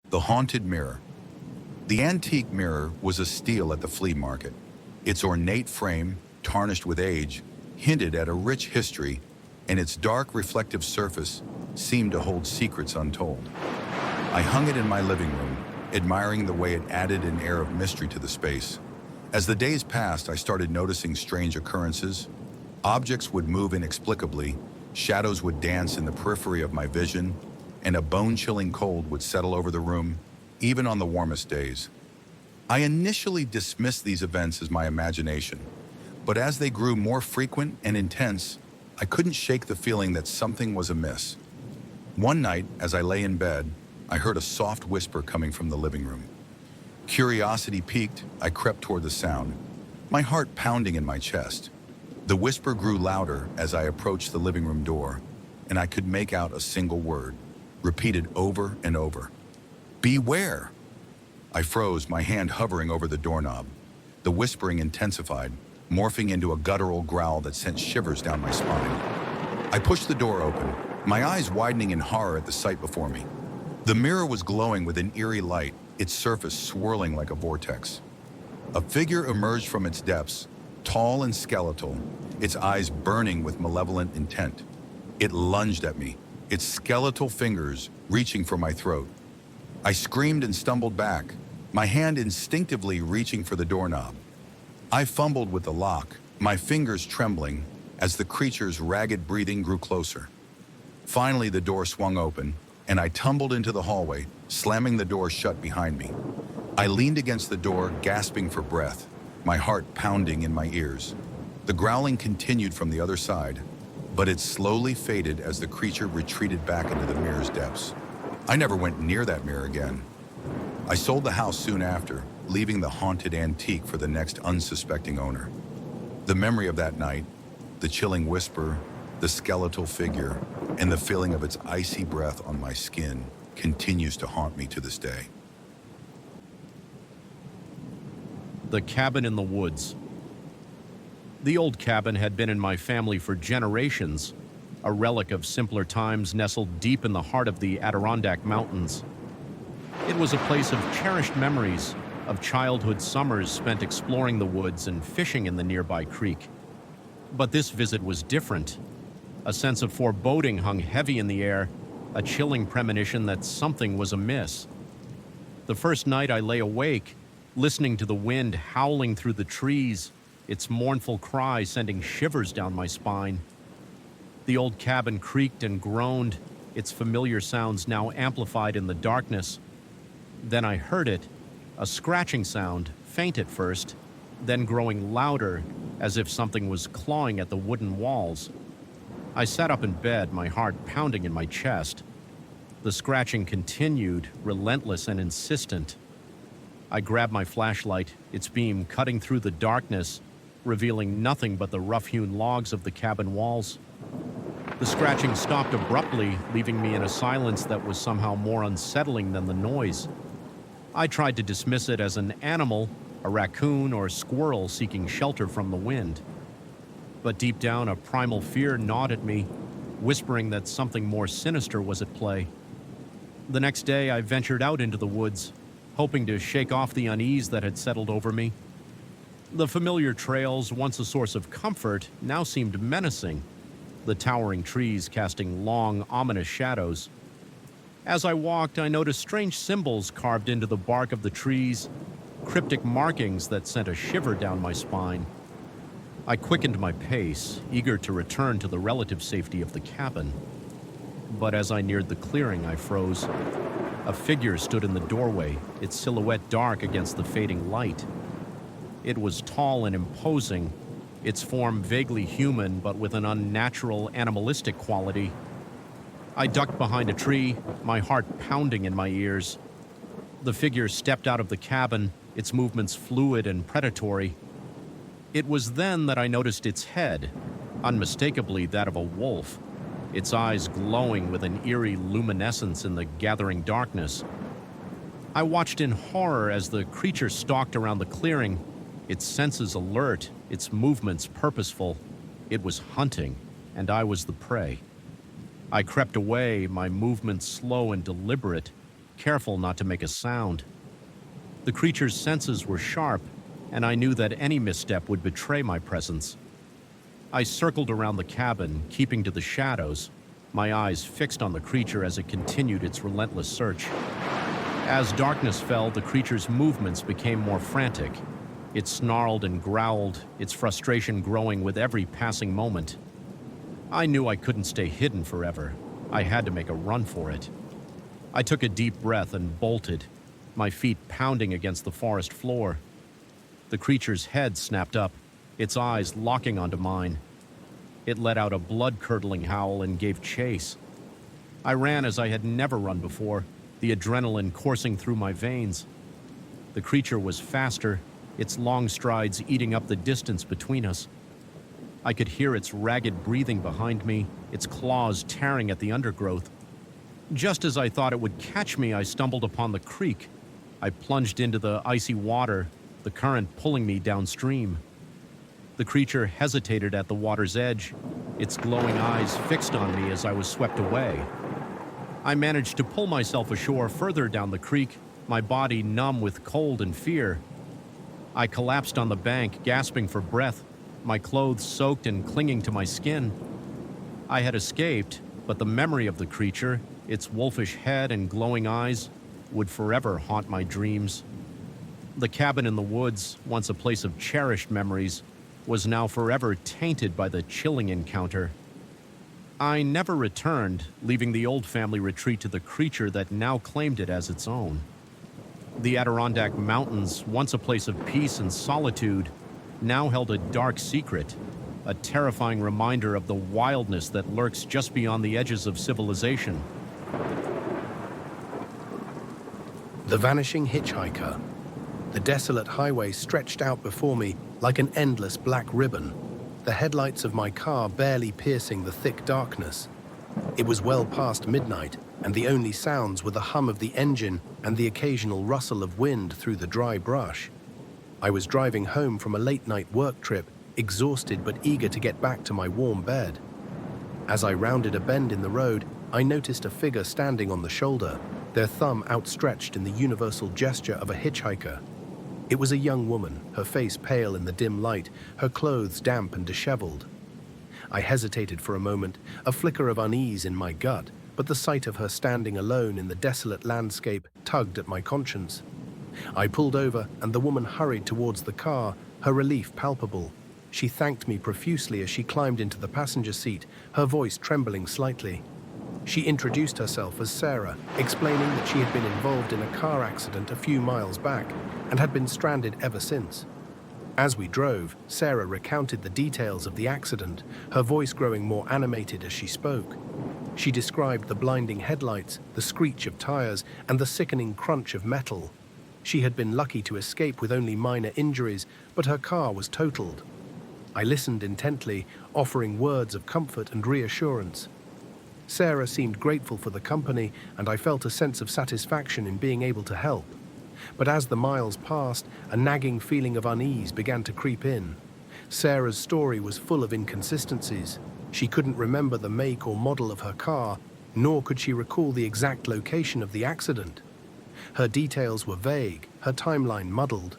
The haunted mirror. The antique mirror was a steal at the flea market. Its ornate frame, tarnished with age, hinted at a rich history, and its dark reflective surface seemed to hold secrets untold. I hung it in my living room, admiring the way it added an air of mystery to the space. As the days passed, I started noticing strange occurrences. Objects would move inexplicably, shadows would dance in the periphery of my vision, and a bone-chilling cold would settle over the room, even on the warmest days. I initially dismissed these events as my imagination, but as they grew more frequent and intense, I couldn't shake the feeling that something was amiss. One night, as I lay in bed, I heard a soft whisper coming from the living room. Curiosity piqued, I crept toward the sound, my heart pounding in my chest. The whisper grew louder as I approached the living room door, and I could make out a single word, repeated over and over. Beware! I froze, my hand hovering over the doorknob. The whispering intensified, morphing into a guttural growl that sent shivers down my spine. I pushed the door open, my eyes widening in horror at the sight before me. The mirror was glowing with an eerie light, its surface swirling like a vortex. A figure emerged from its depths, tall and skeletal, its eyes burning with malevolent intent. It lunged at me, its skeletal fingers reaching for my throat. I screamed and stumbled back, my hand instinctively reaching for the doorknob. I fumbled with the lock, my fingers trembling as the creature's ragged breathing grew closer. Finally, the door swung open, and I tumbled into the hallway, slamming the door shut behind me. I leaned against the door, gasping for breath, my heart pounding in my ears. The growling continued from the other side, but it slowly faded as the creature retreated back into the mirror's depths. I never went near that mirror again. I sold the house soon after, leaving the haunted antique for the next unsuspecting owner. The memory of that night, the chilling whisper, the skeletal figure, and the feeling of its icy breath on my skin continues to haunt me to this day. The cabin in the woods. The old cabin had been in my family for generations, a relic of simpler times nestled deep in the heart of the Adirondack Mountains. It was a place of cherished memories, of childhood summers spent exploring the woods and fishing in the nearby creek. But this visit was different. A sense of foreboding hung heavy in the air, a chilling premonition that something was amiss. The first night I lay awake, listening to the wind howling through the trees, its mournful cry sending shivers down my spine. The old cabin creaked and groaned, its familiar sounds now amplified in the darkness. Then I heard it, a scratching sound, faint at first, then growing louder, as if something was clawing at the wooden walls. I sat up in bed, my heart pounding in my chest. The scratching continued, relentless and insistent. I grabbed my flashlight, its beam cutting through the darkness, revealing nothing but the rough-hewn logs of the cabin walls. The scratching stopped abruptly, leaving me in a silence that was somehow more unsettling than the noise. I tried to dismiss it as an animal, a raccoon or squirrel seeking shelter from the wind. But deep down, a primal fear gnawed at me, whispering that something more sinister was at play. The next day, I ventured out into the woods, hoping to shake off the unease that had settled over me. The familiar trails, once a source of comfort, now seemed menacing, the towering trees casting long, ominous shadows. As I walked, I noticed strange symbols carved into the bark of the trees, cryptic markings that sent a shiver down my spine. I quickened my pace, eager to return to the relative safety of the cabin. But as I neared the clearing, I froze. A figure stood in the doorway, its silhouette dark against the fading light. It was tall and imposing, its form vaguely human but with an unnatural, animalistic quality. I ducked behind a tree, my heart pounding in my ears. The figure stepped out of the cabin, its movements fluid and predatory. It was then that I noticed its head, unmistakably that of a wolf, its eyes glowing with an eerie luminescence in the gathering darkness. I watched in horror as the creature stalked around the clearing, its senses alert, its movements purposeful. It was hunting, and I was the prey. I crept away, my movements slow and deliberate, careful not to make a sound. The creature's senses were sharp, and I knew that any misstep would betray my presence. I circled around the cabin, keeping to the shadows, my eyes fixed on the creature as it continued its relentless search. As darkness fell, the creature's movements became more frantic. It snarled and growled, its frustration growing with every passing moment. I knew I couldn't stay hidden forever. I had to make a run for it. I took a deep breath and bolted, my feet pounding against the forest floor. The creature's head snapped up, its eyes locking onto mine. It let out a blood-curdling howl and gave chase. I ran as I had never run before, the adrenaline coursing through my veins. The creature was faster, its long strides eating up the distance between us. I could hear its ragged breathing behind me, its claws tearing at the undergrowth. Just as I thought it would catch me, I stumbled upon the creek. I plunged into the icy water, the current pulling me downstream. The creature hesitated at the water's edge, its glowing eyes fixed on me as I was swept away. I managed to pull myself ashore further down the creek, my body numb with cold and fear. I collapsed on the bank, gasping for breath, my clothes soaked and clinging to my skin. I had escaped, but the memory of the creature, its wolfish head and glowing eyes, would forever haunt my dreams. The cabin in the woods, once a place of cherished memories, was now forever tainted by the chilling encounter. I never returned, leaving the old family retreat to the creature that now claimed it as its own. The Adirondack Mountains, once a place of peace and solitude, now held a dark secret, a terrifying reminder of the wildness that lurks just beyond the edges of civilization. The Vanishing Hitchhiker. The desolate highway stretched out before me like an endless black ribbon, the headlights of my car barely piercing the thick darkness. It was well past midnight, and the only sounds were the hum of the engine and the occasional rustle of wind through the dry brush. I was driving home from a late-night work trip, exhausted but eager to get back to my warm bed. As I rounded a bend in the road, I noticed a figure standing on the shoulder, their thumb outstretched in the universal gesture of a hitchhiker. It was a young woman, her face pale in the dim light, her clothes damp and disheveled. I hesitated for a moment, a flicker of unease in my gut, but the sight of her standing alone in the desolate landscape tugged at my conscience. I pulled over, and the woman hurried towards the car, her relief palpable. She thanked me profusely as she climbed into the passenger seat, her voice trembling slightly. She introduced herself as Sarah, explaining that she had been involved in a car accident a few miles back and had been stranded ever since. As we drove, Sarah recounted the details of the accident, her voice growing more animated as she spoke. She described the blinding headlights, the screech of tires, and the sickening crunch of metal. She had been lucky to escape with only minor injuries, but her car was totaled. I listened intently, offering words of comfort and reassurance. Sarah seemed grateful for the company, and I felt a sense of satisfaction in being able to help. But as the miles passed, a nagging feeling of unease began to creep in. Sarah's story was full of inconsistencies. She couldn't remember the make or model of her car, nor could she recall the exact location of the accident. Her details were vague, her timeline muddled,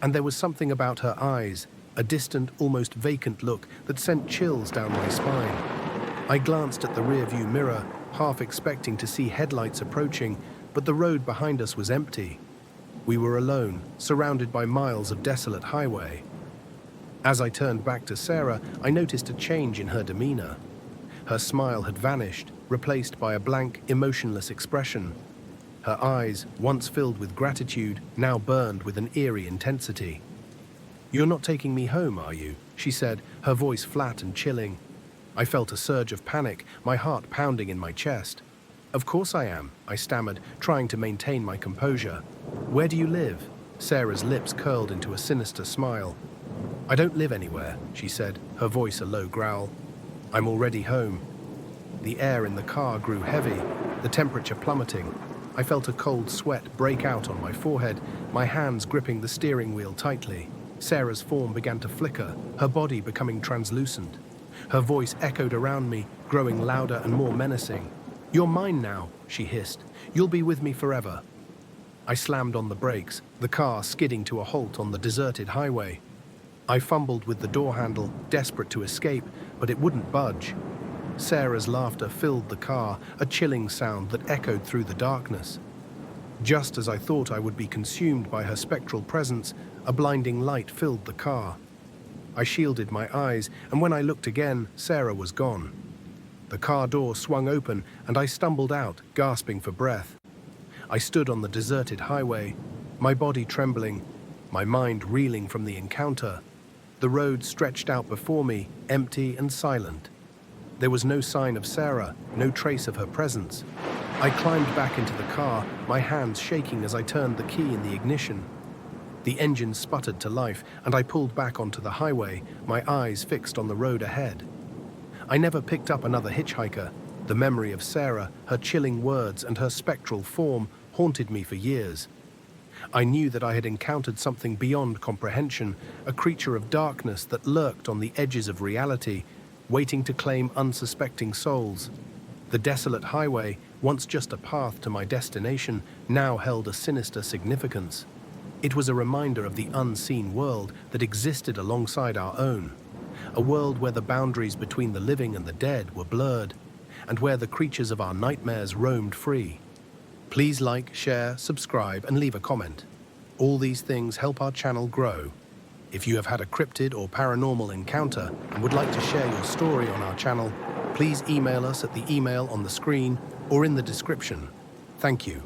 and there was something about her eyes, a distant, almost vacant look that sent chills down my spine. I glanced at the rearview mirror, half expecting to see headlights approaching, but the road behind us was empty. We were alone, surrounded by miles of desolate highway. As I turned back to Sarah, I noticed a change in her demeanor. Her smile had vanished, replaced by a blank, emotionless expression. Her eyes, once filled with gratitude, now burned with an eerie intensity. "You're not taking me home, are you?" she said, her voice flat and chilling. I felt a surge of panic, my heart pounding in my chest. "Of course I am," I stammered, trying to maintain my composure. "Where do you live?" Sarah's lips curled into a sinister smile. "I don't live anywhere," she said, her voice a low growl. "I'm already home." The air in the car grew heavy, the temperature plummeting. I felt a cold sweat break out on my forehead, my hands gripping the steering wheel tightly. Sarah's form began to flicker, her body becoming translucent. Her voice echoed around me, growing louder and more menacing. "You're mine now," she hissed. "You'll be with me forever." I slammed on the brakes, the car skidding to a halt on the deserted highway. I fumbled with the door handle, desperate to escape, but it wouldn't budge. Sarah's laughter filled the car, a chilling sound that echoed through the darkness. Just as I thought I would be consumed by her spectral presence, a blinding light filled the car. I shielded my eyes, and when I looked again, Sarah was gone. The car door swung open, and I stumbled out, gasping for breath. I stood on the deserted highway, my body trembling, my mind reeling from the encounter. The road stretched out before me, empty and silent. There was no sign of Sarah, no trace of her presence. I climbed back into the car, my hands shaking as I turned the key in the ignition. The engine sputtered to life, and I pulled back onto the highway, my eyes fixed on the road ahead. I never picked up another hitchhiker. The memory of Sarah, her chilling words, and her spectral form haunted me for years. I knew that I had encountered something beyond comprehension, a creature of darkness that lurked on the edges of reality, waiting to claim unsuspecting souls. The desolate highway, once just a path to my destination, now held a sinister significance. It was a reminder of the unseen world that existed alongside our own, a world where the boundaries between the living and the dead were blurred, and where the creatures of our nightmares roamed free. Please like, share, subscribe, and leave a comment. All these things help our channel grow. If you have had a cryptid or paranormal encounter and would like to share your story on our channel, please email us at the email on the screen or in the description. Thank you.